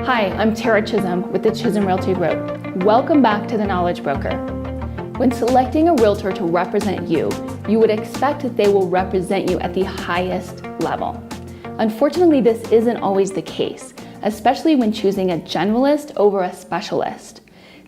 Hi, I'm Tara Chisum with the Chisum Realty Group. Welcome back to The Knowledge Broker. When selecting a realtor to represent you, you would expect that they will represent you at the highest level. Unfortunately, this isn't always the case, especially when choosing a generalist over a specialist.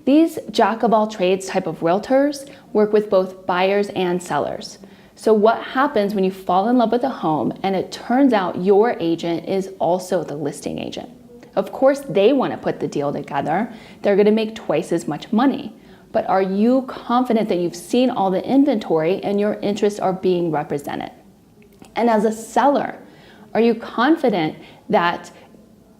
These jack-of-all-trades type of realtors work with both buyers and sellers. So what happens when you fall in love with a home and it turns out your agent is also the listing agent? Of course, they want to put the deal together. They're going to make twice as much money. But are you confident that you've seen all the inventory and your interests are being represented? And as a seller, are you confident that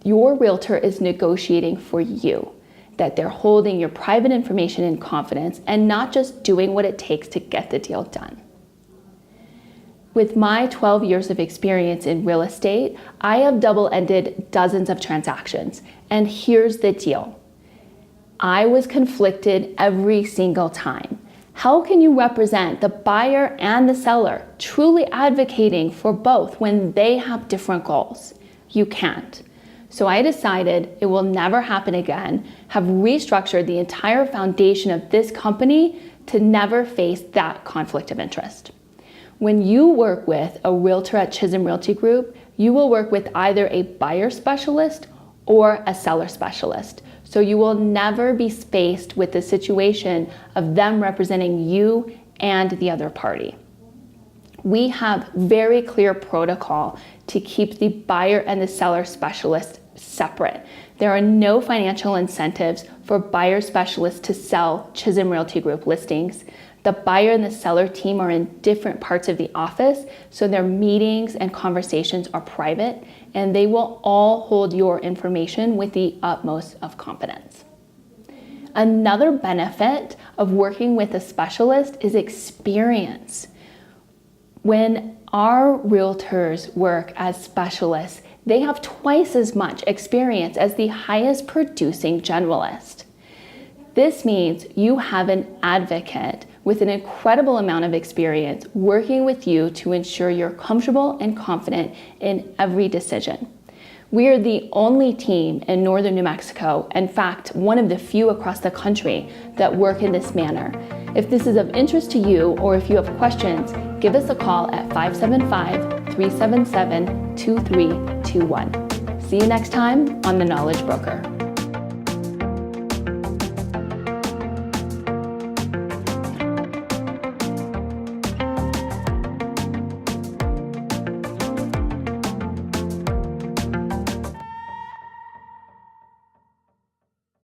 your realtor is negotiating for you, that they're holding your private information in confidence and not just doing what it takes to get the deal done? With my 12 years of experience in real estate, I have double-ended dozens of transactions. And here's the deal. I was conflicted every single time. How can you represent the buyer and the seller, truly advocating for both when they have different goals? You can't. So I decided it will never happen again, have restructured the entire foundation of this company to never face that conflict of interest. When you work with a realtor at Chisum Realty Group, you will work with either a buyer specialist or a seller specialist. So you will never be faced with the situation of them representing you and the other party. We have very clear protocol to keep the buyer and the seller specialist separate. There are no financial incentives for buyer specialists to sell Chisum Realty Group listings. The buyer and the seller team are in different parts of the office, so their meetings and conversations are private, and they will all hold your information with the utmost of confidence. Another benefit of working with a specialist is experience. When our realtors work as specialists, they have twice as much experience as the highest producing generalist. This means you have an advocate with an incredible amount of experience working with you to ensure you're comfortable and confident in every decision. We are the only team in northern New Mexico, in fact, one of the few across the country that work in this manner. If this is of interest to you or if you have questions, give us a call at 575-377-2321. See you next time on The Knowledge Broker.